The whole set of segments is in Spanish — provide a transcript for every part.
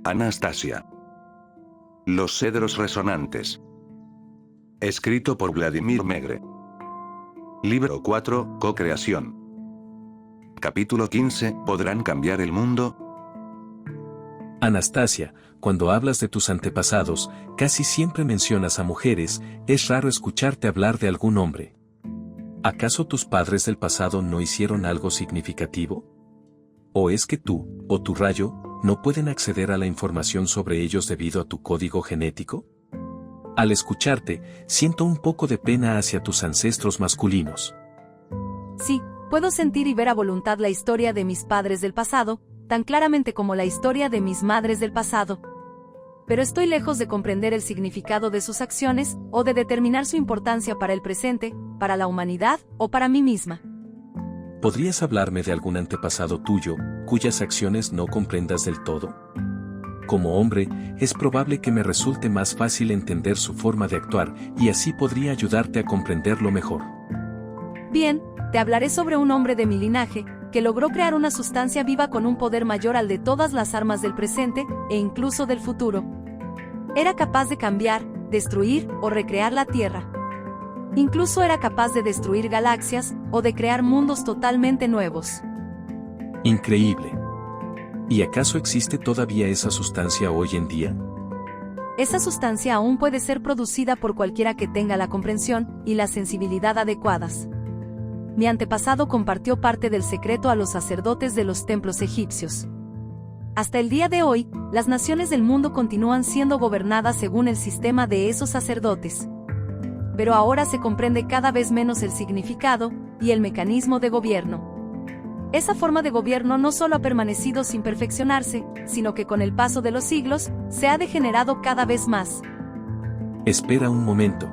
Anastasia. Los cedros resonantes. Escrito por Vladimir Megre. Libro 4, Co-creación. Capítulo 15, ¿podrán cambiar el mundo? Anastasia, cuando hablas de tus antepasados, casi siempre mencionas a mujeres, es raro escucharte hablar de algún hombre. ¿Acaso tus padres del pasado no hicieron algo significativo? ¿O es que tú, o tu rayo, no pueden acceder a la información sobre ellos debido a tu código genético? Al escucharte, siento un poco de pena hacia tus ancestros masculinos. Sí, puedo sentir y ver a voluntad la historia de mis padres del pasado, tan claramente como la historia de mis madres del pasado. Pero estoy lejos de comprender el significado de sus acciones, o de determinar su importancia para el presente, para la humanidad, o para mí misma. ¿Podrías hablarme de algún antepasado tuyo, cuyas acciones no comprendas del todo? Como hombre, es probable que me resulte más fácil entender su forma de actuar, y así podría ayudarte a comprenderlo mejor. Bien, te hablaré sobre un hombre de mi linaje, que logró crear una sustancia viva con un poder mayor al de todas las armas del presente, e incluso del futuro. Era capaz de cambiar, destruir o recrear la Tierra. Incluso era capaz de destruir galaxias, o de crear mundos totalmente nuevos. Increíble. ¿Y acaso existe todavía esa sustancia hoy en día? Esa sustancia aún puede ser producida por cualquiera que tenga la comprensión y la sensibilidad adecuadas. Mi antepasado compartió parte del secreto a los sacerdotes de los templos egipcios. Hasta el día de hoy, las naciones del mundo continúan siendo gobernadas según el sistema de esos sacerdotes. Pero ahora se comprende cada vez menos el significado y el mecanismo de gobierno. Esa forma de gobierno no solo ha permanecido sin perfeccionarse, sino que con el paso de los siglos, se ha degenerado cada vez más. Espera un momento.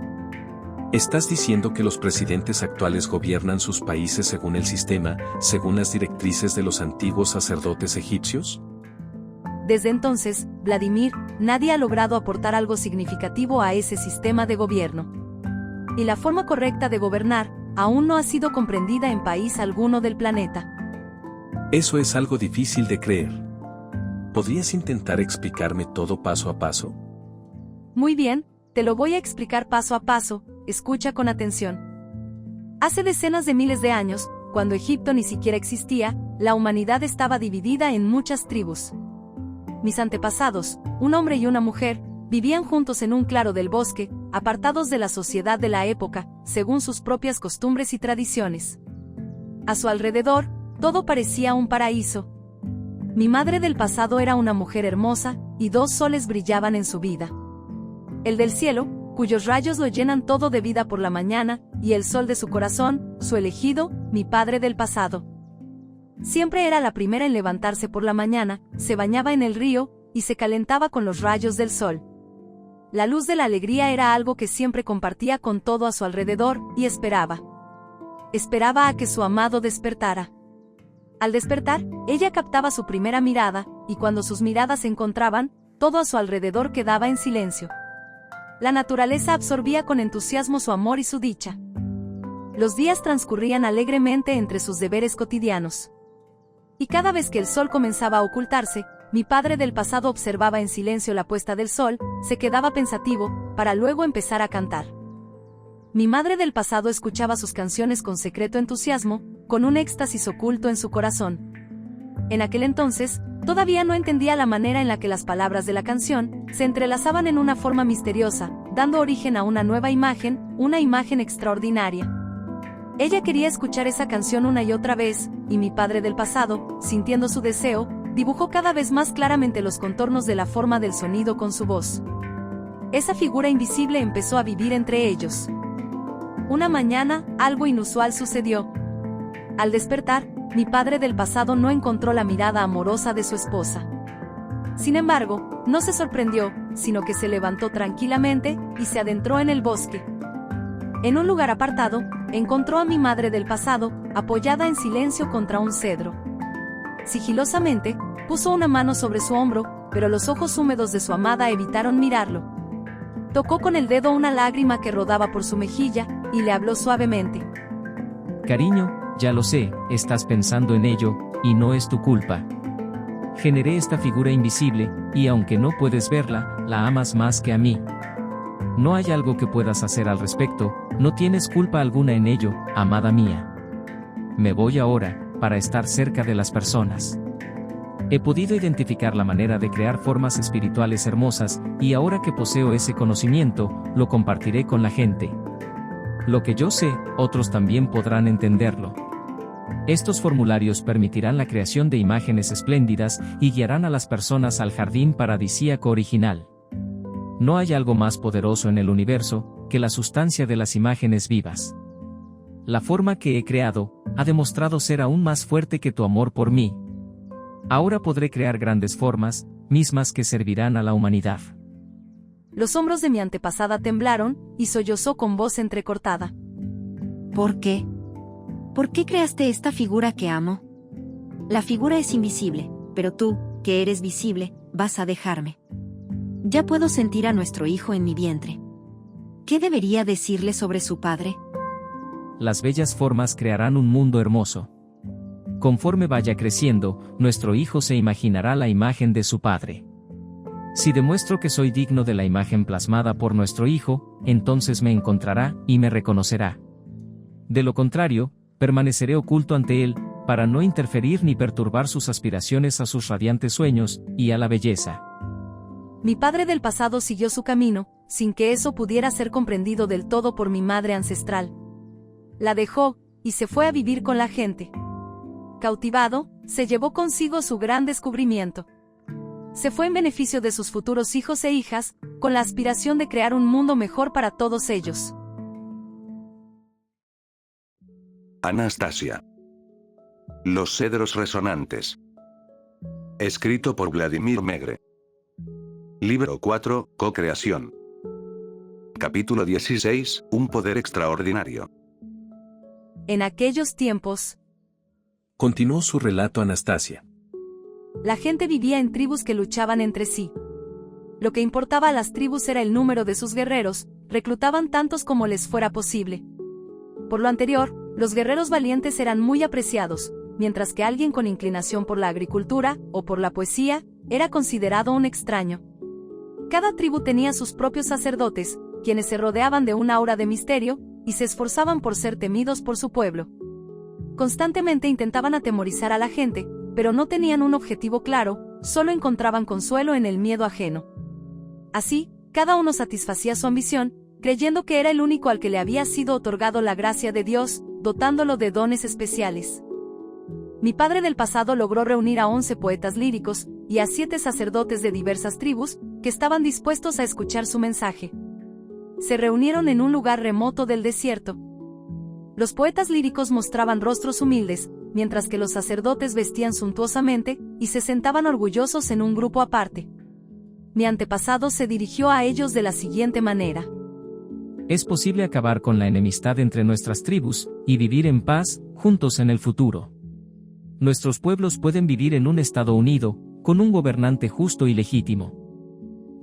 ¿Estás diciendo que los presidentes actuales gobiernan sus países según el sistema, según las directrices de los antiguos sacerdotes egipcios? Desde entonces, Vladimir, nadie ha logrado aportar algo significativo a ese sistema de gobierno. Y la forma correcta de gobernar, aún no ha sido comprendida en país alguno del planeta. Eso es algo difícil de creer. ¿Podrías intentar explicarme todo paso a paso? Muy bien, te lo voy a explicar paso a paso, escucha con atención. Hace decenas de miles de años, cuando Egipto ni siquiera existía, la humanidad estaba dividida en muchas tribus. Mis antepasados, un hombre y una mujer, vivían juntos en un claro del bosque, apartados de la sociedad de la época, según sus propias costumbres y tradiciones. A su alrededor, todo parecía un paraíso. Mi madre del pasado era una mujer hermosa, y dos soles brillaban en su vida. El del cielo, cuyos rayos lo llenan todo de vida por la mañana, y el sol de su corazón, su elegido, mi padre del pasado. Siempre era la primera en levantarse por la mañana, se bañaba en el río, y se calentaba con los rayos del sol. La luz de la alegría era algo que siempre compartía con todo a su alrededor, y esperaba. Esperaba a que su amado despertara. Al despertar, ella captaba su primera mirada, y cuando sus miradas se encontraban, todo a su alrededor quedaba en silencio. La naturaleza absorbía con entusiasmo su amor y su dicha. Los días transcurrían alegremente entre sus deberes cotidianos. Y cada vez que el sol comenzaba a ocultarse, mi padre del pasado observaba en silencio la puesta del sol, se quedaba pensativo, para luego empezar a cantar. Mi madre del pasado escuchaba sus canciones con secreto entusiasmo, con un éxtasis oculto en su corazón. En aquel entonces, todavía no entendía la manera en la que las palabras de la canción se entrelazaban en una forma misteriosa, dando origen a una nueva imagen, una imagen extraordinaria. Ella quería escuchar esa canción una y otra vez, y mi padre del pasado, sintiendo su deseo, dibujó cada vez más claramente los contornos de la forma del sonido con su voz. Esa figura invisible empezó a vivir entre ellos. Una mañana, algo inusual sucedió. Al despertar, mi padre del pasado no encontró la mirada amorosa de su esposa. Sin embargo, no se sorprendió, sino que se levantó tranquilamente y se adentró en el bosque. En un lugar apartado, encontró a mi madre del pasado, apoyada en silencio contra un cedro. Sigilosamente, puso una mano sobre su hombro, pero los ojos húmedos de su amada evitaron mirarlo. Tocó con el dedo una lágrima que rodaba por su mejilla, y le habló suavemente. Cariño, ya lo sé, estás pensando en ello, y no es tu culpa. Generé esta figura invisible, y aunque no puedes verla, la amas más que a mí. No hay algo que puedas hacer al respecto, no tienes culpa alguna en ello, amada mía. Me voy ahora, para estar cerca de las personas. He podido identificar la manera de crear formas espirituales hermosas, y ahora que poseo ese conocimiento, lo compartiré con la gente. Lo que yo sé, otros también podrán entenderlo. Estos formularios permitirán la creación de imágenes espléndidas y guiarán a las personas al jardín paradisíaco original. No hay algo más poderoso en el universo que la sustancia de las imágenes vivas. La forma que he creado ha demostrado ser aún más fuerte que tu amor por mí. Ahora podré crear grandes formas, mismas que servirán a la humanidad. Los hombros de mi antepasada temblaron, y sollozó con voz entrecortada. ¿Por qué? ¿Por qué creaste esta figura que amo? La figura es invisible, pero tú, que eres visible, vas a dejarme. Ya puedo sentir a nuestro hijo en mi vientre. ¿Qué debería decirle sobre su padre? Las bellas formas crearán un mundo hermoso. Conforme vaya creciendo, nuestro hijo se imaginará la imagen de su padre. Si demuestro que soy digno de la imagen plasmada por nuestro hijo, entonces me encontrará y me reconocerá. De lo contrario, permaneceré oculto ante él, para no interferir ni perturbar sus aspiraciones a sus radiantes sueños, y a la belleza. Mi padre del pasado siguió su camino, sin que eso pudiera ser comprendido del todo por mi madre ancestral. La dejó, y se fue a vivir con la gente. Cautivado, se llevó consigo su gran descubrimiento. Se fue en beneficio de sus futuros hijos e hijas, con la aspiración de crear un mundo mejor para todos ellos. Anastasia. Los cedros resonantes. Escrito por Vladimir Megre. Libro 4, Co-creación. Capítulo 16, Un poder extraordinario. En aquellos tiempos, Continuó su relato Anastasia. la gente vivía en tribus que luchaban entre sí. Lo que importaba a las tribus era el número de sus guerreros, reclutaban tantos como les fuera posible. Por lo anterior, los guerreros valientes eran muy apreciados, mientras que alguien con inclinación por la agricultura, o por la poesía, era considerado un extraño. Cada tribu tenía sus propios sacerdotes, quienes se rodeaban de una aura de misterio, y se esforzaban por ser temidos por su pueblo. Constantemente intentaban atemorizar a la gente, pero no tenían un objetivo claro, solo encontraban consuelo en el miedo ajeno. Así, cada uno satisfacía su ambición, creyendo que era el único al que le había sido otorgado la gracia de Dios, dotándolo de dones especiales. Mi padre del pasado logró reunir a 11 poetas líricos, y a 7 sacerdotes de diversas tribus, que estaban dispuestos a escuchar su mensaje. Se reunieron en un lugar remoto del desierto. Los poetas líricos mostraban rostros humildes, mientras que los sacerdotes vestían suntuosamente, y se sentaban orgullosos en un grupo aparte. Mi antepasado se dirigió a ellos de la siguiente manera. Es posible acabar con la enemistad entre nuestras tribus, y vivir en paz, juntos en el futuro. Nuestros pueblos pueden vivir en un estado unido, con un gobernante justo y legítimo.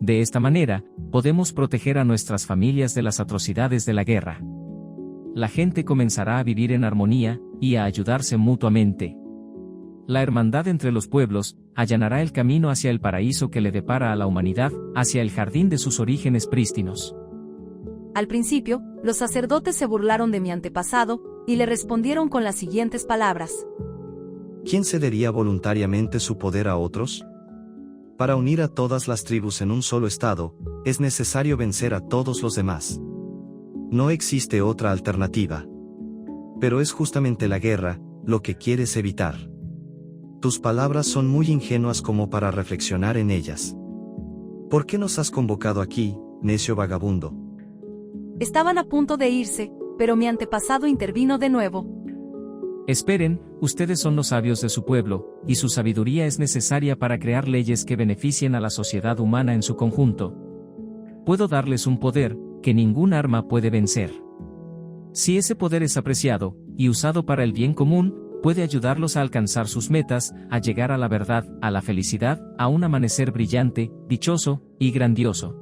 De esta manera, podemos proteger a nuestras familias de las atrocidades de la guerra. La gente comenzará a vivir en armonía, y a ayudarse mutuamente. La hermandad entre los pueblos allanará el camino hacia el paraíso que le depara a la humanidad, hacia el jardín de sus orígenes prístinos. Al principio, los sacerdotes se burlaron de mi antepasado, y le respondieron con las siguientes palabras. ¿Quién cedería voluntariamente su poder a otros? Para unir a todas las tribus en un solo estado, es necesario vencer a todos los demás. No existe otra alternativa. Pero es justamente la guerra, lo que quieres evitar. Tus palabras son muy ingenuas como para reflexionar en ellas. ¿Por qué nos has convocado aquí, necio vagabundo? Estaban a punto de irse, pero mi antepasado intervino de nuevo. Esperen, ustedes son los sabios de su pueblo, y su sabiduría es necesaria para crear leyes que beneficien a la sociedad humana en su conjunto. Puedo darles un poder que ningún arma puede vencer. Si ese poder es apreciado, y usado para el bien común, puede ayudarlos a alcanzar sus metas, a llegar a la verdad, a la felicidad, a un amanecer brillante, dichoso y grandioso.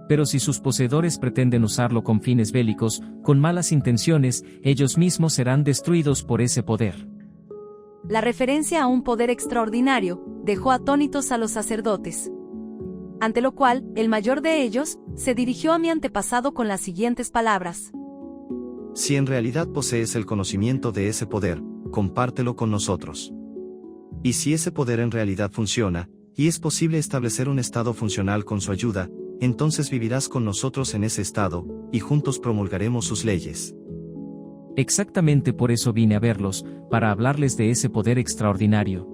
Pero si sus poseedores pretenden usarlo con fines bélicos, con malas intenciones, ellos mismos serán destruidos por ese poder. La referencia a un poder extraordinario dejó atónitos a los sacerdotes. Ante lo cual, el mayor de ellos se dirigió a mi antepasado con las siguientes palabras: Si en realidad posees el conocimiento de ese poder, compártelo con nosotros. Y si ese poder en realidad funciona, y es posible establecer un estado funcional con su ayuda, entonces vivirás con nosotros en ese estado, y juntos promulgaremos sus leyes. Exactamente por eso vine a verlos, para hablarles de ese poder extraordinario.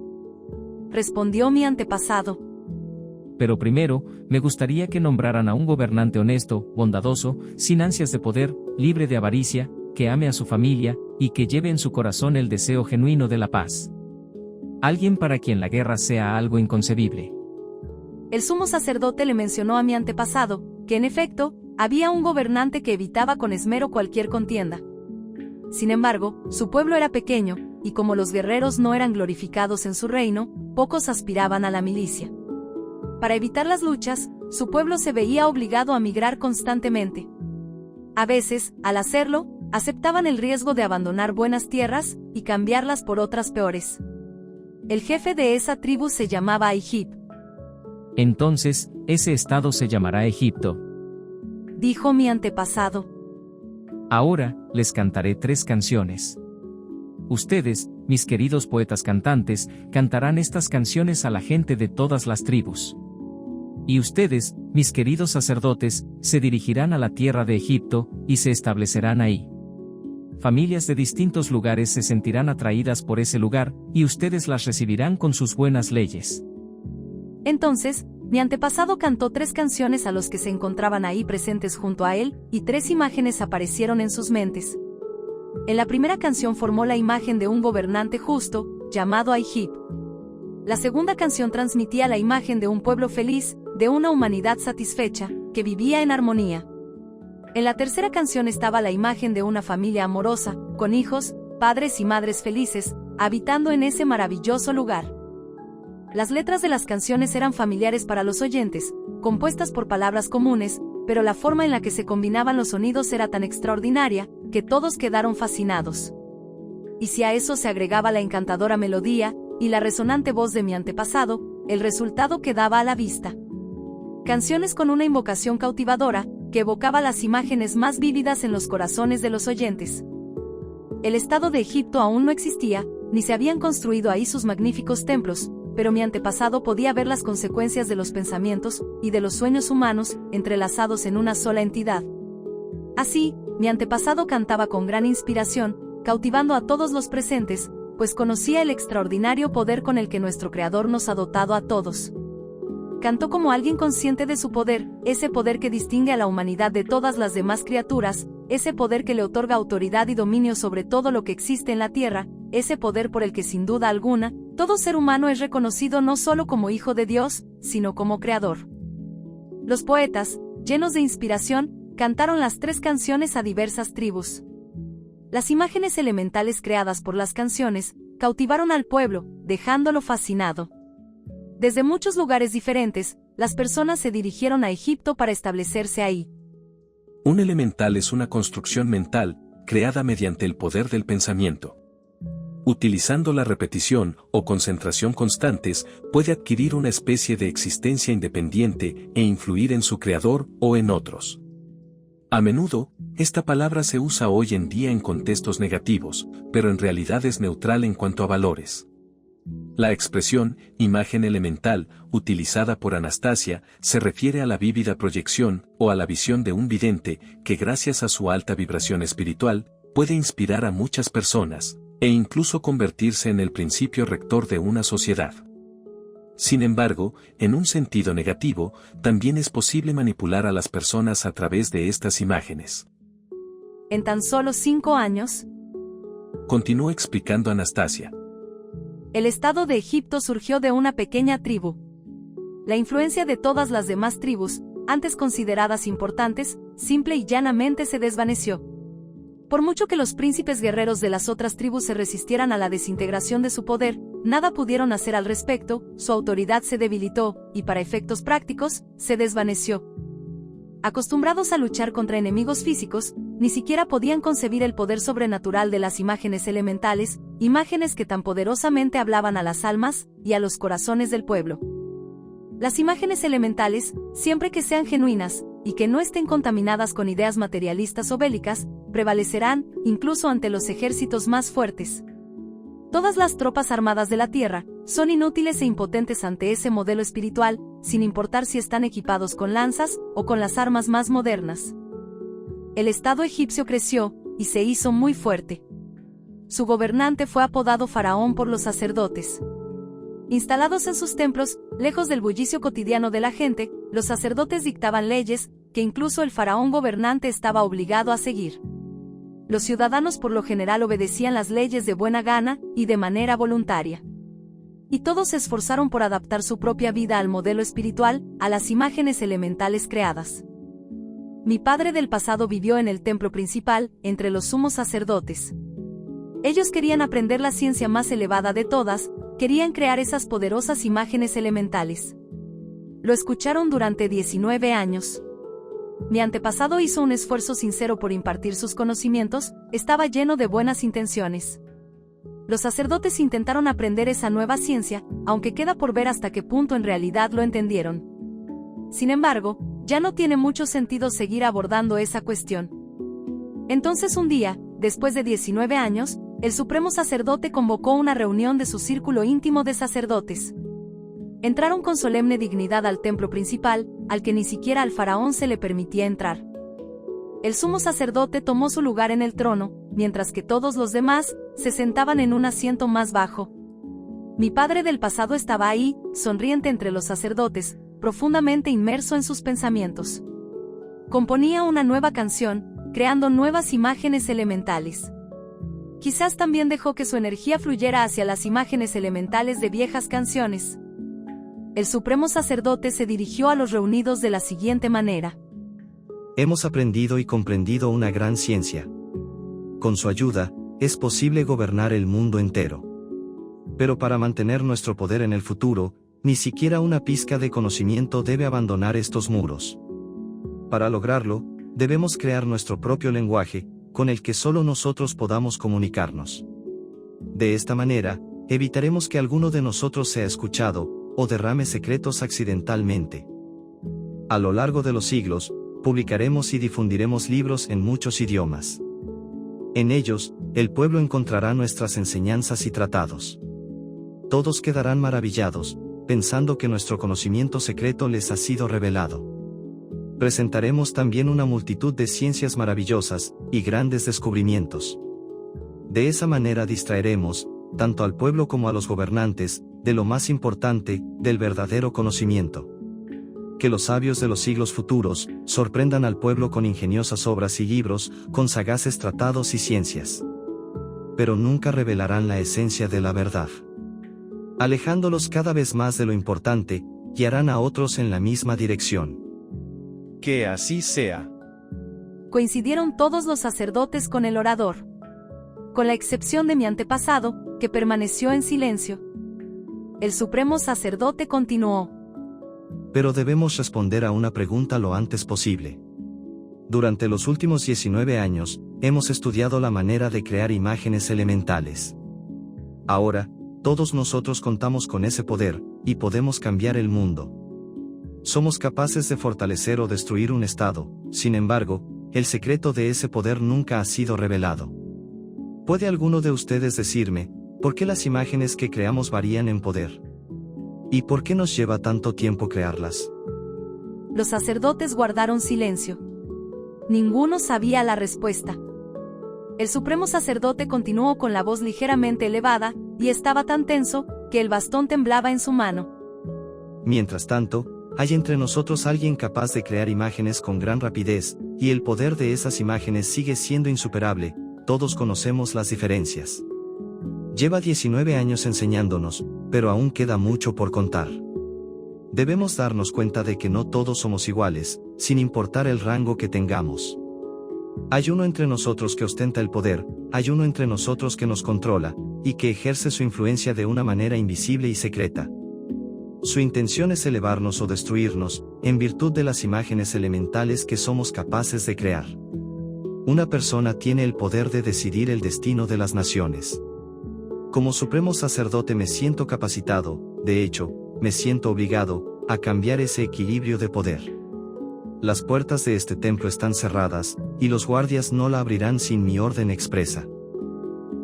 Respondió mi antepasado. Pero primero, me gustaría que nombraran a un gobernante honesto, bondadoso, sin ansias de poder, libre de avaricia, que ame a su familia, y que lleve en su corazón el deseo genuino de la paz. Alguien para quien la guerra sea algo inconcebible. El sumo sacerdote le mencionó a mi antepasado, que en efecto, había un gobernante que evitaba con esmero cualquier contienda. Sin embargo, su pueblo era pequeño, y como los guerreros no eran glorificados en su reino, pocos aspiraban a la milicia. Para evitar las luchas, su pueblo se veía obligado a migrar constantemente. A veces, al hacerlo, aceptaban el riesgo de abandonar buenas tierras y cambiarlas por otras peores. El jefe de esa tribu se llamaba Ahijib. Entonces, ese estado se llamará Egipto. Dijo mi antepasado. Ahora, les cantaré 3 canciones. Ustedes, mis queridos poetas cantantes, cantarán estas canciones a la gente de todas las tribus. Y ustedes, mis queridos sacerdotes, se dirigirán a la tierra de Egipto, y se establecerán ahí. Familias de distintos lugares se sentirán atraídas por ese lugar, y ustedes las recibirán con sus buenas leyes. Entonces, mi antepasado cantó 3 canciones a los que se encontraban ahí presentes junto a él, y 3 imágenes aparecieron en sus mentes. En la primera canción formó la imagen de un gobernante justo, llamado Ahijib. La segunda canción transmitía la imagen de un pueblo feliz, de una humanidad satisfecha, que vivía en armonía. En la tercera canción estaba la imagen de una familia amorosa, con hijos, padres y madres felices, habitando en ese maravilloso lugar. Las letras de las canciones eran familiares para los oyentes, compuestas por palabras comunes, pero la forma en la que se combinaban los sonidos era tan extraordinaria, que todos quedaron fascinados. Y si a eso se agregaba la encantadora melodía, y la resonante voz de mi antepasado, el resultado quedaba a la vista. Canciones con una invocación cautivadora, que evocaba las imágenes más vívidas en los corazones de los oyentes. El estado de Egipto aún no existía, ni se habían construido ahí sus magníficos templos, pero mi antepasado podía ver las consecuencias de los pensamientos y de los sueños humanos, entrelazados en una sola entidad. Así, mi antepasado cantaba con gran inspiración, cautivando a todos los presentes, pues conocía el extraordinario poder con el que nuestro Creador nos ha dotado a todos. Cantó como alguien consciente de su poder, ese poder que distingue a la humanidad de todas las demás criaturas, ese poder que le otorga autoridad y dominio sobre todo lo que existe en la tierra, ese poder por el que sin duda alguna, todo ser humano es reconocido no solo como hijo de Dios, sino como creador. Los poetas, llenos de inspiración, cantaron las 3 canciones a diversas tribus. Las imágenes elementales creadas por las canciones, cautivaron al pueblo, dejándolo fascinado. Desde muchos lugares diferentes, las personas se dirigieron a Egipto para establecerse ahí. Un elemental es una construcción mental, creada mediante el poder del pensamiento. Utilizando la repetición o concentración constantes, puede adquirir una especie de existencia independiente e influir en su creador o en otros. A menudo, esta palabra se usa hoy en día en contextos negativos, pero en realidad es neutral en cuanto a valores. La expresión, imagen elemental, utilizada por Anastasia, se refiere a la vívida proyección, o a la visión de un vidente, que gracias a su alta vibración espiritual, puede inspirar a muchas personas, e incluso convertirse en el principio rector de una sociedad. Sin embargo, en un sentido negativo, también es posible manipular a las personas a través de estas imágenes. En tan solo 5 años, Continuó explicando Anastasia. el Estado de Egipto surgió de una pequeña tribu. La influencia de todas las demás tribus, antes consideradas importantes, simple y llanamente se desvaneció. Por mucho que los príncipes guerreros de las otras tribus se resistieran a la desintegración de su poder, nada pudieron hacer al respecto, su autoridad se debilitó, y para efectos prácticos, se desvaneció. Acostumbrados a luchar contra enemigos físicos, ni siquiera podían concebir el poder sobrenatural de las imágenes elementales, imágenes que tan poderosamente hablaban a las almas y a los corazones del pueblo. Las imágenes elementales, siempre que sean genuinas, y que no estén contaminadas con ideas materialistas o bélicas, prevalecerán, incluso ante los ejércitos más fuertes. Todas las tropas armadas de la tierra son inútiles e impotentes ante ese modelo espiritual, sin importar si están equipados con lanzas o con las armas más modernas. El Estado egipcio creció y se hizo muy fuerte. Su gobernante fue apodado Faraón por los sacerdotes. Instalados en sus templos, lejos del bullicio cotidiano de la gente, los sacerdotes dictaban leyes que incluso el faraón gobernante estaba obligado a seguir. Los ciudadanos por lo general obedecían las leyes de buena gana y de manera voluntaria. Y todos se esforzaron por adaptar su propia vida al modelo espiritual, a las imágenes elementales creadas. Mi padre del pasado vivió en el templo principal, entre los sumos sacerdotes. Ellos querían aprender la ciencia más elevada de todas, querían crear esas poderosas imágenes elementales. Lo escucharon durante 19 años. Mi antepasado hizo un esfuerzo sincero por impartir sus conocimientos, estaba lleno de buenas intenciones. Los sacerdotes intentaron aprender esa nueva ciencia, aunque queda por ver hasta qué punto en realidad lo entendieron. Sin embargo, ya no tiene mucho sentido seguir abordando esa cuestión. Entonces un día, después de 19 años, el supremo sacerdote convocó una reunión de su círculo íntimo de sacerdotes. Entraron con solemne dignidad al templo principal, al que ni siquiera al faraón se le permitía entrar. El sumo sacerdote tomó su lugar en el trono, mientras que todos los demás se sentaban en un asiento más bajo. Mi padre del pasado estaba ahí, sonriente entre los sacerdotes, profundamente inmerso en sus pensamientos. Componía una nueva canción, creando nuevas imágenes elementales. Quizás también dejó que su energía fluyera hacia las imágenes elementales de viejas canciones. El supremo sacerdote se dirigió a los reunidos de la siguiente manera. Hemos aprendido y comprendido una gran ciencia. Con su ayuda, es posible gobernar el mundo entero. Pero para mantener nuestro poder en el futuro, ni siquiera una pizca de conocimiento debe abandonar estos muros. Para lograrlo, debemos crear nuestro propio lenguaje, con el que solo nosotros podamos comunicarnos. De esta manera, evitaremos que alguno de nosotros sea escuchado, o derrame secretos accidentalmente. A lo largo de los siglos, publicaremos y difundiremos libros en muchos idiomas. En ellos, el pueblo encontrará nuestras enseñanzas y tratados. Todos quedarán maravillados, pensando que nuestro conocimiento secreto les ha sido revelado. Presentaremos también una multitud de ciencias maravillosas y grandes descubrimientos. De esa manera distraeremos, tanto al pueblo como a los gobernantes, de lo más importante, del verdadero conocimiento. Que los sabios de los siglos futuros sorprendan al pueblo con ingeniosas obras y libros, con sagaces tratados y ciencias. Pero nunca revelarán la esencia de la verdad. Alejándolos cada vez más de lo importante, guiarán a otros en la misma dirección. Que así sea. Coincidieron todos los sacerdotes con el orador. Con la excepción de mi antepasado, que permaneció en silencio. El supremo sacerdote continuó. Pero debemos responder a una pregunta lo antes posible. Durante los últimos 19 años, hemos estudiado la manera de crear imágenes elementales. Ahora, todos nosotros contamos con ese poder, y podemos cambiar el mundo. Somos capaces de fortalecer o destruir un estado, sin embargo, el secreto de ese poder nunca ha sido revelado. ¿Puede alguno de ustedes decirme, por qué las imágenes que creamos varían en poder? ¿Y por qué nos lleva tanto tiempo crearlas? Los sacerdotes guardaron silencio. Ninguno sabía la respuesta. El supremo sacerdote continuó con la voz ligeramente elevada, y estaba tan tenso, que el bastón temblaba en su mano. Mientras tanto, hay entre nosotros alguien capaz de crear imágenes con gran rapidez, y el poder de esas imágenes sigue siendo insuperable, todos conocemos las diferencias. Lleva 19 años enseñándonos, pero aún queda mucho por contar. Debemos darnos cuenta de que no todos somos iguales, sin importar el rango que tengamos. Hay uno entre nosotros que ostenta el poder, hay uno entre nosotros que nos controla, y que ejerce su influencia de una manera invisible y secreta. Su intención es elevarnos o destruirnos, en virtud de las imágenes elementales que somos capaces de crear. Una persona tiene el poder de decidir el destino de las naciones. Como supremo sacerdote me siento capacitado, de hecho, me siento obligado, a cambiar ese equilibrio de poder. Las puertas de este templo están cerradas, y los guardias no la abrirán sin mi orden expresa.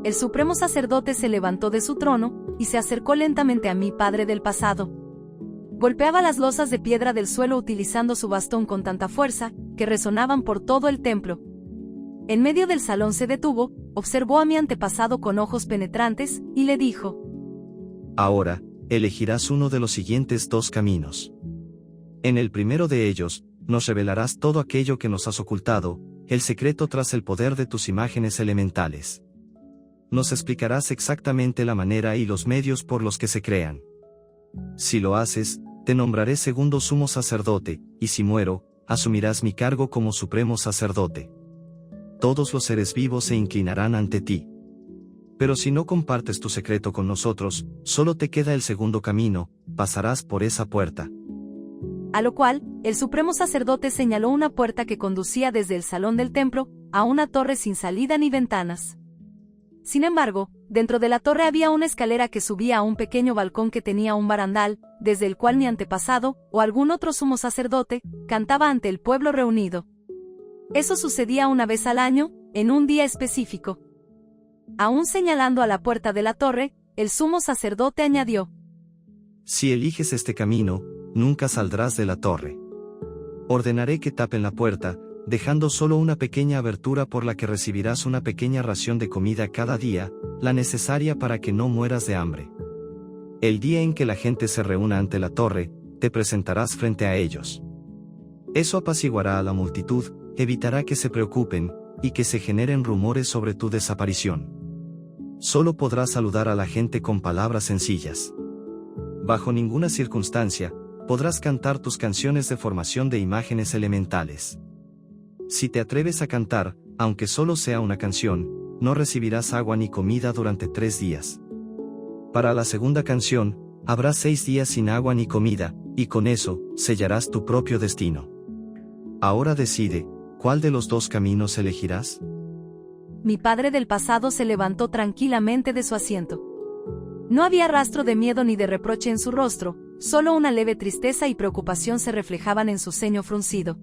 El supremo sacerdote se levantó de su trono, y se acercó lentamente a mi padre del pasado. Golpeaba las losas de piedra del suelo utilizando su bastón con tanta fuerza, que resonaban por todo el templo. En medio del salón se detuvo, observó a mi antepasado con ojos penetrantes, y le dijo: Ahora, elegirás uno de los siguientes dos caminos. En el primero de ellos, nos revelarás todo aquello que nos has ocultado, el secreto tras el poder de tus imágenes elementales. Nos explicarás exactamente la manera y los medios por los que se crean. Si lo haces, te nombraré segundo sumo sacerdote, y si muero, asumirás mi cargo como supremo sacerdote. Todos los seres vivos se inclinarán ante ti. Pero si no compartes tu secreto con nosotros, solo te queda el segundo camino, pasarás por esa puerta. A lo cual, el supremo sacerdote señaló una puerta que conducía desde el salón del templo, a una torre sin salida ni ventanas. Sin embargo, dentro de la torre había una escalera que subía a un pequeño balcón que tenía un barandal, desde el cual mi antepasado, o algún otro sumo sacerdote, cantaba ante el pueblo reunido. Eso sucedía una vez al año, en un día específico. Aún señalando a la puerta de la torre, el sumo sacerdote añadió: Si eliges este camino, nunca saldrás de la torre. Ordenaré que tapen la puerta, dejando solo una pequeña abertura por la que recibirás una pequeña ración de comida cada día, la necesaria para que no mueras de hambre. El día en que la gente se reúna ante la torre, te presentarás frente a ellos. Eso apaciguará a la multitud, evitará que se preocupen, y que se generen rumores sobre tu desaparición. Solo podrás saludar a la gente con palabras sencillas. Bajo ninguna circunstancia, podrás cantar tus canciones de formación de imágenes elementales. Si te atreves a cantar, aunque solo sea una canción, no recibirás agua ni comida durante 3 días. Para la segunda canción, habrá 6 días sin agua ni comida, y con eso, sellarás tu propio destino. Ahora decide, ¿cuál de los dos caminos elegirás? Mi padre del pasado se levantó tranquilamente de su asiento. No había rastro de miedo ni de reproche en su rostro, solo una leve tristeza y preocupación se reflejaban en su ceño fruncido.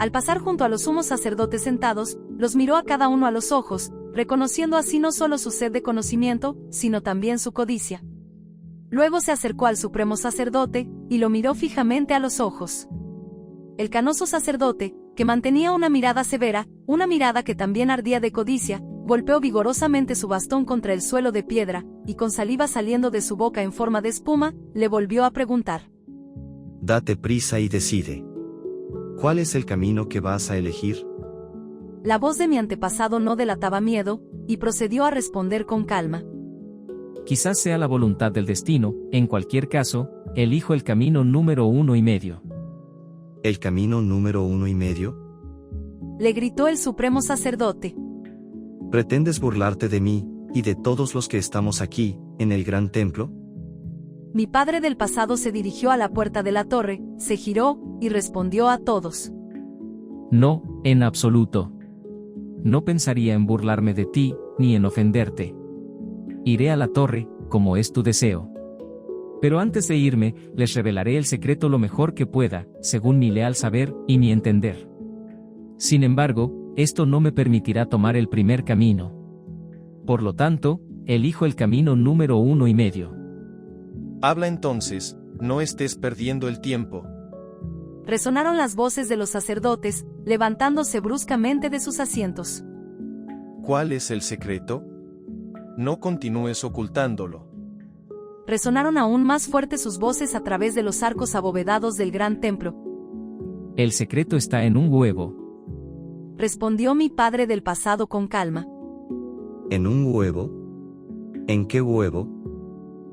Al pasar junto a los sumos sacerdotes sentados, los miró a cada uno a los ojos, reconociendo así no solo su sed de conocimiento, sino también su codicia. Luego se acercó al supremo sacerdote, y lo miró fijamente a los ojos. El canoso sacerdote, que mantenía una mirada severa, una mirada que también ardía de codicia, golpeó vigorosamente su bastón contra el suelo de piedra, y con saliva saliendo de su boca en forma de espuma, le volvió a preguntar: Date prisa y decide. ¿Cuál es el camino que vas a elegir? La voz de mi antepasado no delataba miedo, y procedió a responder con calma: Quizás sea la voluntad del destino, en cualquier caso, elijo el camino número 1,5. ¿El camino número 1,5? Le gritó el supremo sacerdote. ¿Pretendes burlarte de mí, y de todos los que estamos aquí, en el gran templo? Mi padre del pasado se dirigió a la puerta de la torre, se giró, y respondió a todos: No, en absoluto. No pensaría en burlarme de ti, ni en ofenderte. Iré a la torre, como es tu deseo. Pero antes de irme, les revelaré el secreto lo mejor que pueda, según mi leal saber, y mi entender. Sin embargo, esto no me permitirá tomar el primer camino. Por lo tanto, elijo el camino número 1,5. Habla entonces, no estés perdiendo el tiempo. Resonaron las voces de los sacerdotes, levantándose bruscamente de sus asientos. ¿Cuál es el secreto? No continúes ocultándolo. Resonaron aún más fuertes sus voces a través de los arcos abovedados del gran templo. El secreto está en un huevo. Respondió mi padre del pasado con calma. ¿En un huevo? ¿En qué huevo?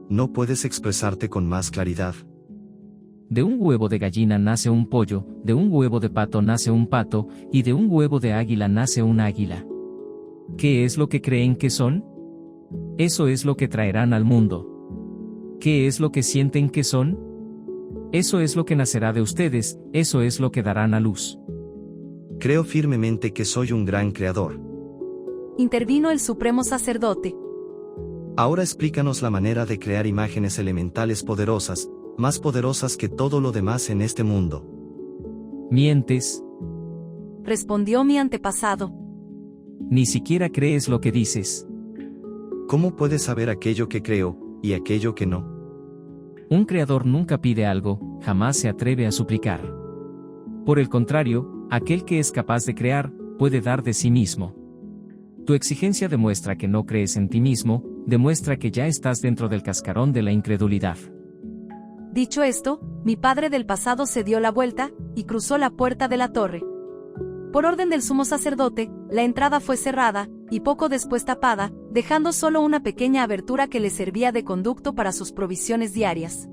¿No puedes expresarte con más claridad? De un huevo de gallina nace un pollo, de un huevo de pato nace un pato, y de un huevo de águila nace un águila. ¿Qué es lo que creen que son? Eso es lo que traerán al mundo. ¿Qué es lo que sienten que son? Eso es lo que nacerá de ustedes, eso es lo que darán a luz. Creo firmemente que soy un gran creador. Intervino el supremo sacerdote. Ahora explícanos la manera de crear imágenes elementales poderosas, más poderosas que todo lo demás en este mundo. Mientes, respondió mi antepasado. ni siquiera crees lo que dices. ¿Cómo puedes saber aquello que creo, y aquello que no? Un creador nunca pide algo, jamás se atreve a suplicar. Por el contrario, aquel que es capaz de crear, puede dar de sí mismo. Tu exigencia demuestra que no crees en ti mismo, demuestra que ya estás dentro del cascarón de la incredulidad. Dicho esto, mi padre del pasado se dio la vuelta, y cruzó la puerta de la torre. Por orden del sumo sacerdote, la entrada fue cerrada, y poco después tapada, dejando solo una pequeña abertura que le servía de conducto para sus provisiones diarias.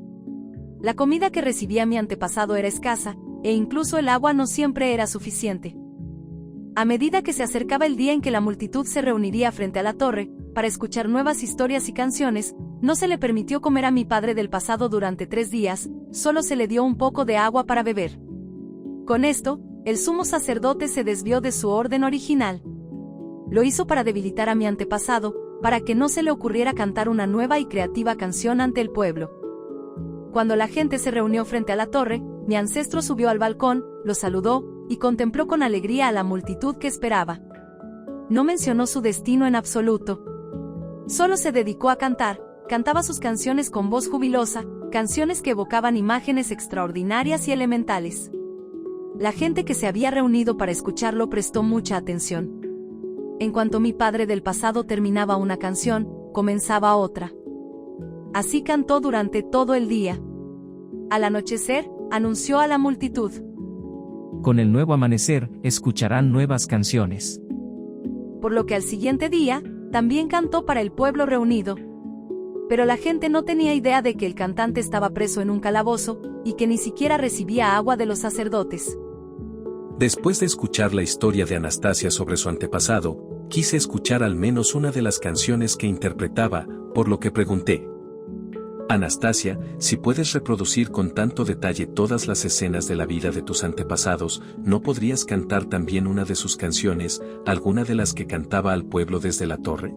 La comida que recibía mi antepasado era escasa, e incluso el agua no siempre era suficiente. A medida que se acercaba el día en que la multitud se reuniría frente a la torre, para escuchar nuevas historias y canciones, no se le permitió comer a mi padre del pasado durante 3 días, solo se le dio un poco de agua para beber. Con esto, el sumo sacerdote se desvió de su orden original. Lo hizo para debilitar a mi antepasado, para que no se le ocurriera cantar una nueva y creativa canción ante el pueblo. Cuando la gente se reunió frente a la torre, mi ancestro subió al balcón, lo saludó, y contempló con alegría a la multitud que esperaba. No mencionó su destino en absoluto. Solo se dedicó a cantar, cantaba sus canciones con voz jubilosa, canciones que evocaban imágenes extraordinarias y elementales. La gente que se había reunido para escucharlo prestó mucha atención. En cuanto mi padre del pasado terminaba una canción, comenzaba otra. Así cantó durante todo el día. Al anochecer, anunció a la multitud: Con el nuevo amanecer, escucharán nuevas canciones. por lo que al siguiente día, también cantó para el pueblo reunido. Pero la gente no tenía idea de que el cantante estaba preso en un calabozo, y que ni siquiera recibía agua de los sacerdotes. Después de escuchar la historia de Anastasia sobre su antepasado, quise escuchar al menos una de las canciones que interpretaba, por lo que pregunté: Anastasia, si puedes reproducir con tanto detalle todas las escenas de la vida de tus antepasados, ¿no podrías cantar también una de sus canciones, alguna de las que cantaba al pueblo desde la torre?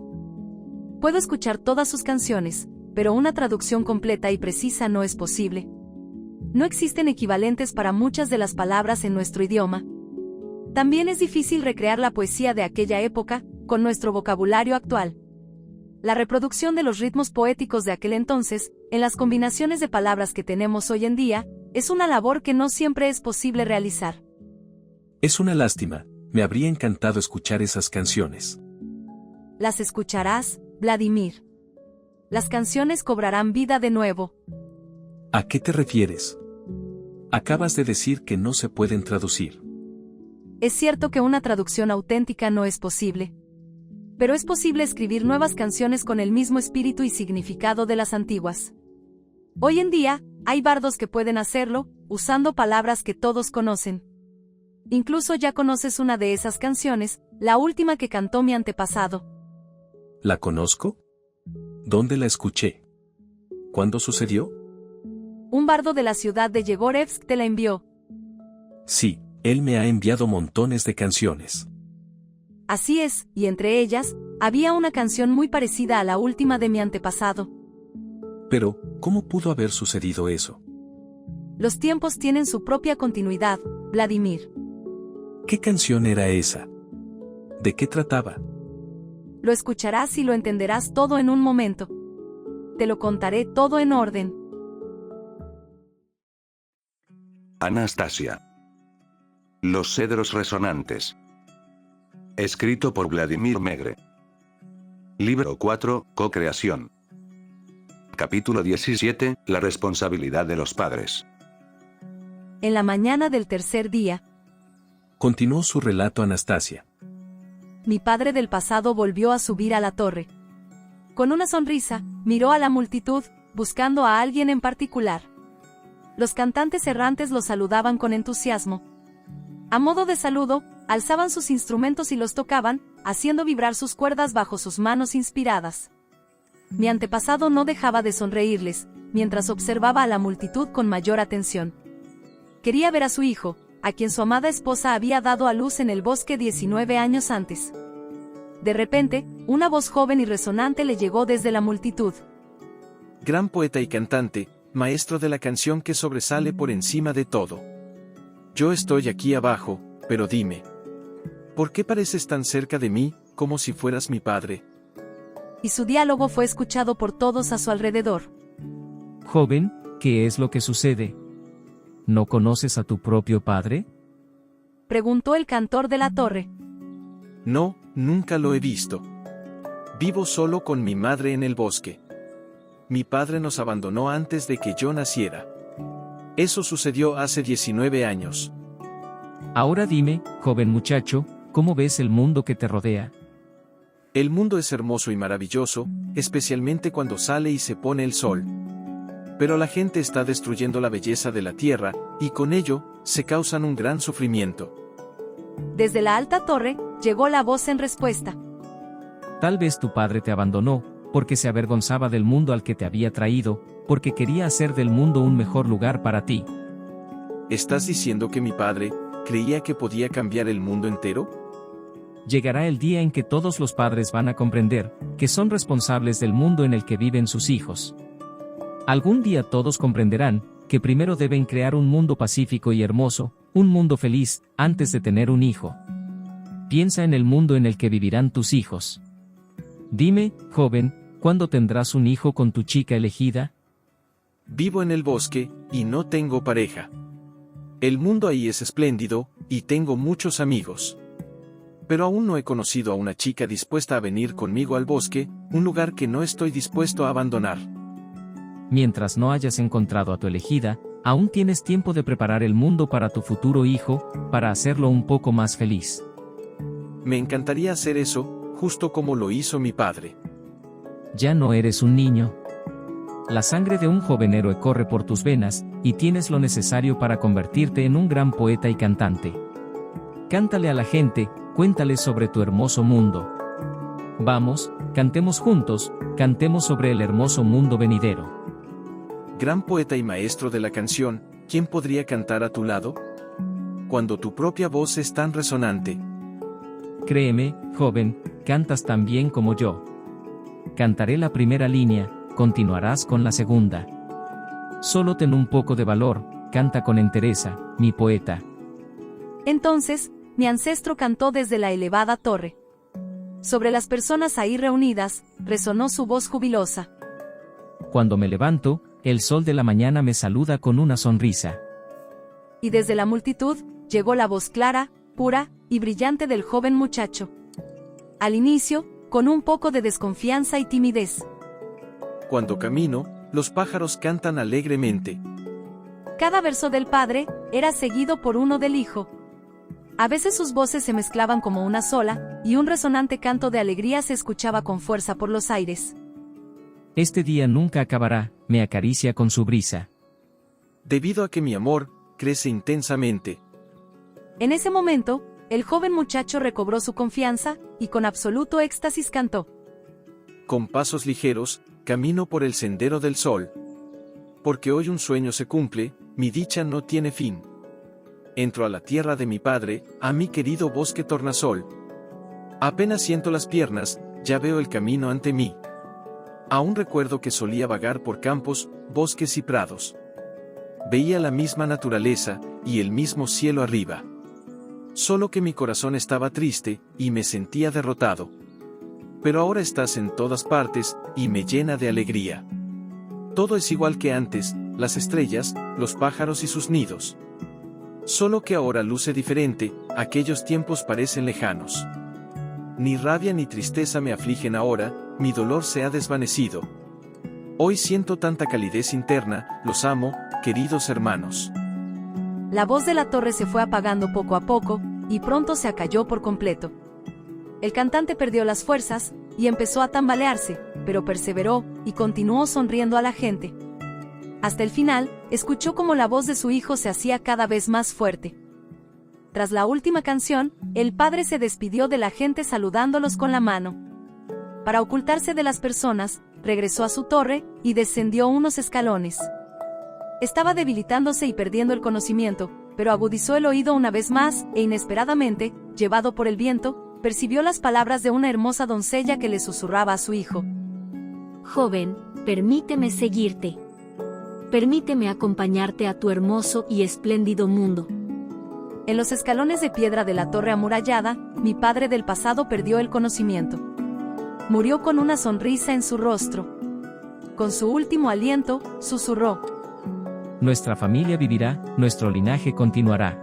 Puedo escuchar todas sus canciones, pero una traducción completa y precisa no es posible. No existen equivalentes para muchas de las palabras en nuestro idioma. También es difícil recrear la poesía de aquella época, con nuestro vocabulario actual. La reproducción de los ritmos poéticos de aquel entonces, en las combinaciones de palabras que tenemos hoy en día, es una labor que no siempre es posible realizar. Es una lástima, me habría encantado escuchar esas canciones. Las escucharás, Vladimir. Las canciones cobrarán vida de nuevo. ¿A qué te refieres? Acabas de decir que no se pueden traducir. Es cierto que una traducción auténtica no es posible. Pero es posible escribir nuevas canciones con el mismo espíritu y significado de las antiguas. Hoy en día, hay bardos que pueden hacerlo, usando palabras que todos conocen. Incluso ya conoces una de esas canciones, la última que cantó mi antepasado. ¿La conozco? ¿Dónde la escuché? ¿Cuándo sucedió? Un bardo de la ciudad de Yegorevsk te la envió. Sí, él me ha enviado montones de canciones. Así es, y entre ellas, había una canción muy parecida a la última de mi antepasado. Pero, ¿cómo pudo haber sucedido eso? Los tiempos tienen su propia continuidad, Vladimir. ¿Qué canción era esa? ¿De qué trataba? Lo escucharás y lo entenderás todo en un momento. Te lo contaré todo en orden. Anastasia. Los cedros resonantes. Escrito por Vladimir Megre. Libro 4, Co-creación. Capítulo 17, La responsabilidad de los padres. En la mañana del tercer día, Continuó su relato Anastasia. mi padre del pasado volvió a subir a la torre. Con una sonrisa, miró a la multitud, buscando a alguien en particular. Los cantantes errantes lo saludaban con entusiasmo. A modo de saludo, alzaban sus instrumentos y los tocaban, haciendo vibrar sus cuerdas bajo sus manos inspiradas. Mi antepasado no dejaba de sonreírles, mientras observaba a la multitud con mayor atención. Quería ver a su hijo, a quien su amada esposa había dado a luz en el bosque 19 años antes. De repente, una voz joven y resonante le llegó desde la multitud. Gran poeta y cantante, maestro de la canción que sobresale por encima de todo. Yo estoy aquí abajo, pero dime, ¿por qué pareces tan cerca de mí, como si fueras mi padre? Y su diálogo fue escuchado por todos a su alrededor. Joven, ¿qué es lo que sucede? ¿No conoces a tu propio padre? Preguntó el cantor de la torre. No, nunca lo he visto. Vivo solo con mi madre en el bosque. Mi padre nos abandonó antes de que yo naciera. Eso sucedió hace 19 años. Ahora dime, joven muchacho, ¿cómo ves el mundo que te rodea? El mundo es hermoso y maravilloso, especialmente cuando sale y se pone el sol. Pero la gente está destruyendo la belleza de la tierra, y con ello, se causan un gran sufrimiento. Desde la alta torre, llegó la voz en respuesta. Tal vez tu padre te abandonó, porque se avergonzaba del mundo al que te había traído, porque quería hacer del mundo un mejor lugar para ti. ¿Estás diciendo que mi padre creía que podía cambiar el mundo entero? Llegará el día en que todos los padres van a comprender que son responsables del mundo en el que viven sus hijos. Algún día todos comprenderán que primero deben crear un mundo pacífico y hermoso, un mundo feliz, antes de tener un hijo. Piensa en el mundo en el que vivirán tus hijos. Dime, joven, ¿cuándo tendrás un hijo con tu chica elegida? Vivo en el bosque, y no tengo pareja. El mundo ahí es espléndido, y tengo muchos amigos. Pero aún no he conocido a una chica dispuesta a venir conmigo al bosque, un lugar que no estoy dispuesto a abandonar. Mientras no hayas encontrado a tu elegida, aún tienes tiempo de preparar el mundo para tu futuro hijo, para hacerlo un poco más feliz. Me encantaría hacer eso, justo como lo hizo mi padre. Ya no eres un niño. La sangre de un joven héroe corre por tus venas, y tienes lo necesario para convertirte en un gran poeta y cantante. Cántale a la gente, cuéntale sobre tu hermoso mundo. Vamos, cantemos juntos, cantemos sobre el hermoso mundo venidero. Gran poeta y maestro de la canción, ¿quién podría cantar a tu lado? Cuando tu propia voz es tan resonante. Créeme, joven, cantas tan bien como yo. Cantaré la primera línea, continuarás con la segunda. Solo ten un poco de valor, canta con entereza, mi poeta. Entonces, mi ancestro cantó desde la elevada torre. Sobre las personas ahí reunidas, resonó su voz jubilosa. Cuando me levanto, el sol de la mañana me saluda con una sonrisa. Y desde la multitud, llegó la voz clara, pura y brillante del joven muchacho. Al inicio, con un poco de desconfianza y timidez. Cuando camino, los pájaros cantan alegremente. Cada verso del padre era seguido por uno del hijo. A veces sus voces se mezclaban como una sola, y un resonante canto de alegría se escuchaba con fuerza por los aires. Este día nunca acabará, me acaricia con su brisa. Debido a que mi amor crece intensamente. En ese momento, el joven muchacho recobró su confianza, y con absoluto éxtasis cantó. Con pasos ligeros, camino por el sendero del sol. Porque hoy un sueño se cumple, mi dicha no tiene fin. Entro a la tierra de mi padre, a mi querido bosque tornasol. Apenas siento las piernas, ya veo el camino ante mí. Aún recuerdo que solía vagar por campos, bosques y prados. Veía la misma naturaleza, y el mismo cielo arriba. Solo que mi corazón estaba triste, y me sentía derrotado. Pero ahora estás en todas partes, y me llena de alegría. Todo es igual que antes, las estrellas, los pájaros y sus nidos. Solo que ahora luce diferente, aquellos tiempos parecen lejanos. Ni rabia ni tristeza me afligen ahora, mi dolor se ha desvanecido. Hoy siento tanta calidez interna, los amo, queridos hermanos. La voz de la torre se fue apagando poco a poco, y pronto se acalló por completo. El cantante perdió las fuerzas, y empezó a tambalearse, pero perseveró, y continuó sonriendo a la gente. Hasta el final, escuchó cómo la voz de su hijo se hacía cada vez más fuerte. Tras la última canción, el padre se despidió de la gente saludándolos con la mano. Para ocultarse de las personas, regresó a su torre, y descendió unos escalones. Estaba debilitándose y perdiendo el conocimiento, pero agudizó el oído una vez más, e inesperadamente, llevado por el viento, percibió las palabras de una hermosa doncella que le susurraba a su hijo. Joven, permíteme seguirte. Permíteme acompañarte a tu hermoso y espléndido mundo. En los escalones de piedra de la torre amurallada, mi padre del pasado perdió el conocimiento. Murió con una sonrisa en su rostro. Con su último aliento, susurró: Nuestra familia vivirá, nuestro linaje continuará.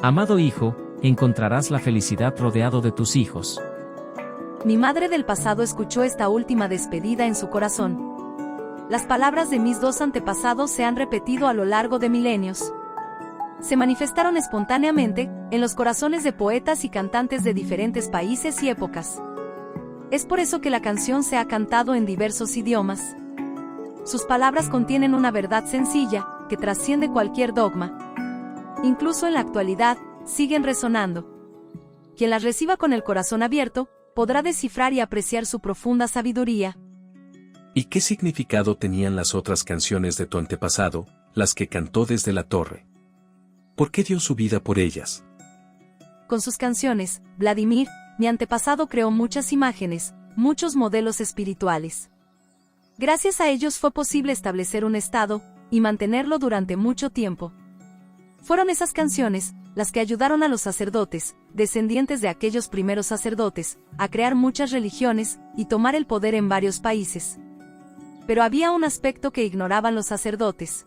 Amado hijo, encontrarás la felicidad rodeado de tus hijos. Mi madre del pasado escuchó esta última despedida en su corazón. Las palabras de mis dos antepasados se han repetido a lo largo de milenios. Se manifestaron espontáneamente en los corazones de poetas y cantantes de diferentes países y épocas. Es por eso que la canción se ha cantado en diversos idiomas. Sus palabras contienen una verdad sencilla, que trasciende cualquier dogma. Incluso en la actualidad, siguen resonando. Quien las reciba con el corazón abierto, podrá descifrar y apreciar su profunda sabiduría. ¿Y qué significado tenían las otras canciones de tu antepasado, las que cantó desde la torre? ¿Por qué dio su vida por ellas? Con sus canciones, Vladimir, mi antepasado creó muchas imágenes, muchos modelos espirituales. Gracias a ellos fue posible establecer un estado, y mantenerlo durante mucho tiempo. Fueron esas canciones, las que ayudaron a los sacerdotes, descendientes de aquellos primeros sacerdotes, a crear muchas religiones, y tomar el poder en varios países. Pero había un aspecto que ignoraban los sacerdotes.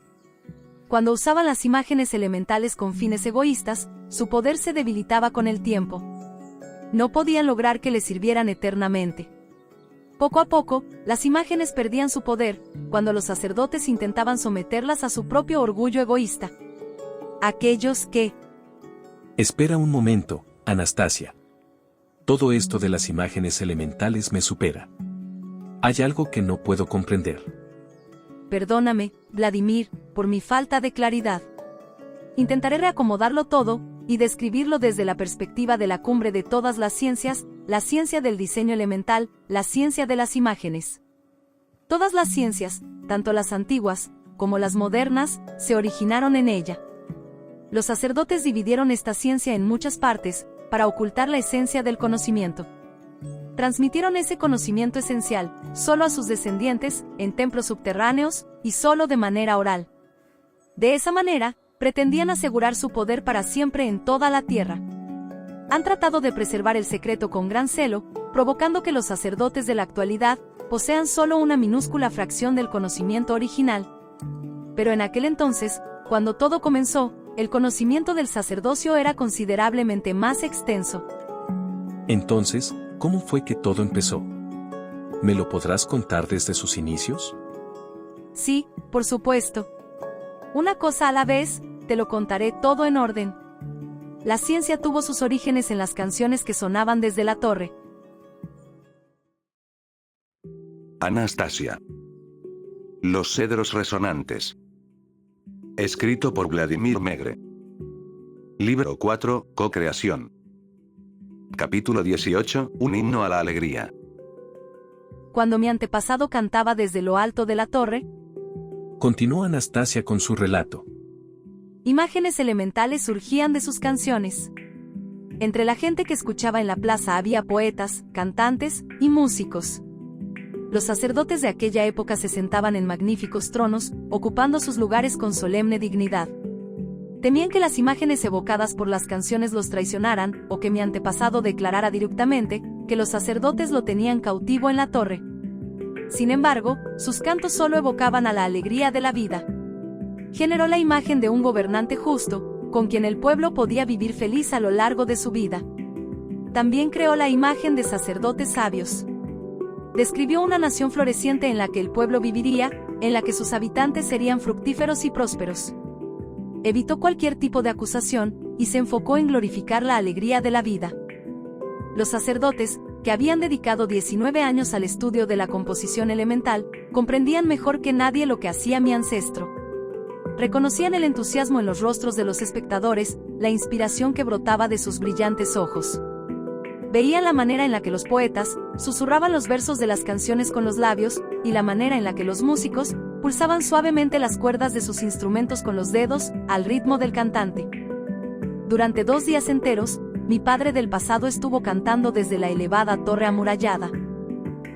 Cuando usaban las imágenes elementales con fines egoístas, su poder se debilitaba con el tiempo. No podían lograr que les sirvieran eternamente. Poco a poco, las imágenes perdían su poder, cuando los sacerdotes intentaban someterlas a su propio orgullo egoísta. Aquellos que... Espera un momento, Anastasia. Todo esto de las imágenes elementales me supera. Hay algo que no puedo comprender. Perdóname, Vladimir, por mi falta de claridad. Intentaré reacomodarlo todo, y describirlo desde la perspectiva de la cumbre de todas las ciencias, la ciencia del diseño elemental, la ciencia de las imágenes. Todas las ciencias, tanto las antiguas, como las modernas, se originaron en ella. Los sacerdotes dividieron esta ciencia en muchas partes, para ocultar la esencia del conocimiento. Transmitieron ese conocimiento esencial, solo a sus descendientes, en templos subterráneos, y solo de manera oral. De esa manera, pretendían asegurar su poder para siempre en toda la tierra. Han tratado de preservar el secreto con gran celo, provocando que los sacerdotes de la actualidad posean solo una minúscula fracción del conocimiento original. Pero en aquel entonces, cuando todo comenzó, el conocimiento del sacerdocio era considerablemente más extenso. Entonces, ¿cómo fue que todo empezó? ¿Me lo podrás contar desde sus inicios? Sí, por supuesto. Una cosa a la vez, te lo contaré todo en orden. La ciencia tuvo sus orígenes en las canciones que sonaban desde la torre. Anastasia. Los cedros resonantes. Escrito por Vladimir Megre. Libro 4, Co-creación. Capítulo 18, un himno a la alegría. Cuando mi antepasado cantaba desde lo alto de la torre, Continuó Anastasia con su relato. imágenes elementales surgían de sus canciones. Entre la gente que escuchaba en la plaza había poetas, cantantes y músicos. Los sacerdotes de aquella época se sentaban en magníficos tronos, ocupando sus lugares con solemne dignidad. Temían que las imágenes evocadas por las canciones los traicionaran, o que mi antepasado declarara directamente que los sacerdotes lo tenían cautivo en la torre. Sin embargo, sus cantos solo evocaban a la alegría de la vida. Generó la imagen de un gobernante justo, con quien el pueblo podía vivir feliz a lo largo de su vida. También creó la imagen de sacerdotes sabios. Describió una nación floreciente en la que el pueblo viviría, en la que sus habitantes serían fructíferos y prósperos. Evitó cualquier tipo de acusación, y se enfocó en glorificar la alegría de la vida. Los sacerdotes, que habían dedicado 19 años al estudio de la composición elemental, comprendían mejor que nadie lo que hacía mi ancestro. Reconocían el entusiasmo en los rostros de los espectadores, la inspiración que brotaba de sus brillantes ojos. Veían la manera en la que los poetas susurraban los versos de las canciones con los labios, y la manera en la que los músicos pulsaban suavemente las cuerdas de sus instrumentos con los dedos, al ritmo del cantante. Durante 2 días enteros, mi padre del pasado estuvo cantando desde la elevada torre amurallada.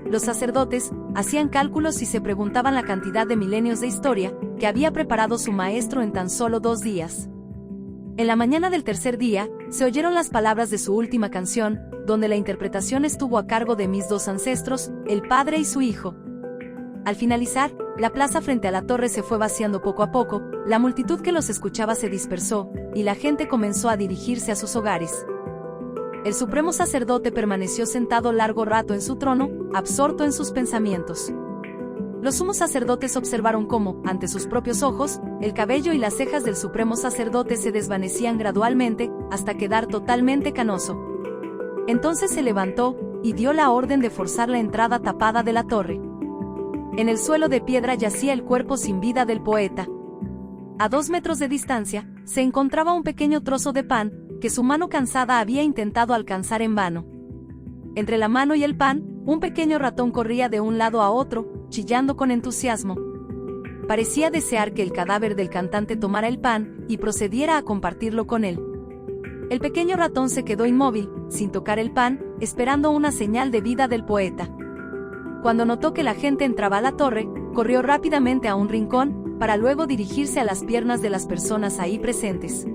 Los sacerdotes hacían cálculos y se preguntaban la cantidad de milenios de historia que había preparado su maestro en tan solo 2 días. En la mañana del tercer día, se oyeron las palabras de su última canción, donde la interpretación estuvo a cargo de mis 2 ancestros, el padre y su hijo. Al finalizar, la plaza frente a la torre se fue vaciando poco a poco, la multitud que los escuchaba se dispersó, y la gente comenzó a dirigirse a sus hogares. El supremo sacerdote permaneció sentado largo rato en su trono, absorto en sus pensamientos. Los sumos sacerdotes observaron cómo, ante sus propios ojos, el cabello y las cejas del supremo sacerdote se desvanecían gradualmente, hasta quedar totalmente canoso. Entonces se levantó, y dio la orden de forzar la entrada tapada de la torre. En el suelo de piedra yacía el cuerpo sin vida del poeta. A 2 metros de distancia, se encontraba un pequeño trozo de pan, que su mano cansada había intentado alcanzar en vano. Entre la mano y el pan, un pequeño ratón corría de un lado a otro, chillando con entusiasmo. Parecía desear que el cadáver del cantante tomara el pan y procediera a compartirlo con él. El pequeño ratón se quedó inmóvil, sin tocar el pan, esperando una señal de vida del poeta. Cuando notó que la gente entraba a la torre, corrió rápidamente a un rincón, para luego dirigirse a las piernas de las personas ahí presentes.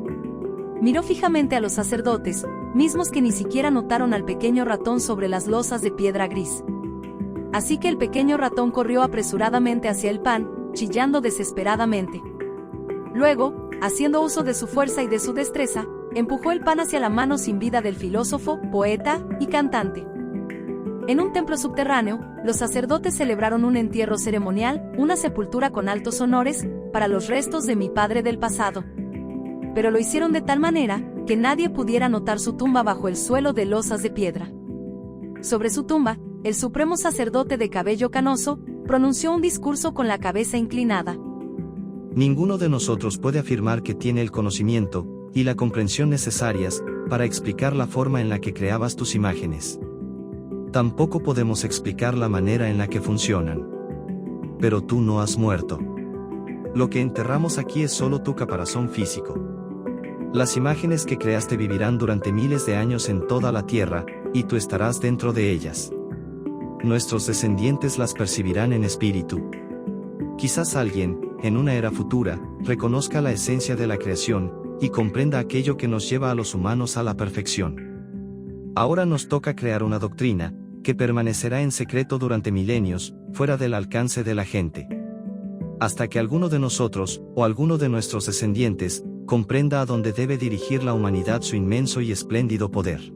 Miró fijamente a los sacerdotes, mismos que ni siquiera notaron al pequeño ratón sobre las losas de piedra gris. Así que el pequeño ratón corrió apresuradamente hacia el pan, chillando desesperadamente. Luego, haciendo uso de su fuerza y de su destreza, empujó el pan hacia la mano sin vida del filósofo, poeta y cantante. En un templo subterráneo, los sacerdotes celebraron un entierro ceremonial, una sepultura con altos honores, para los restos de mi padre del pasado. Pero lo hicieron de tal manera, que nadie pudiera notar su tumba bajo el suelo de losas de piedra. Sobre su tumba, el supremo sacerdote de cabello canoso, pronunció un discurso con la cabeza inclinada. Ninguno de nosotros puede afirmar que tiene el conocimiento y la comprensión necesarias para explicar la forma en la que creabas tus imágenes. Tampoco podemos explicar la manera en la que funcionan. Pero tú no has muerto. Lo que enterramos aquí es solo tu caparazón físico. Las imágenes que creaste vivirán durante miles de años en toda la tierra, y tú estarás dentro de ellas. Nuestros descendientes las percibirán en espíritu. Quizás alguien, en una era futura, reconozca la esencia de la creación, y comprenda aquello que nos lleva a los humanos a la perfección. Ahora nos toca crear una doctrina, que permanecerá en secreto durante milenios, fuera del alcance de la gente. Hasta que alguno de nosotros, o alguno de nuestros descendientes, comprenda a dónde debe dirigir la humanidad su inmenso y espléndido poder.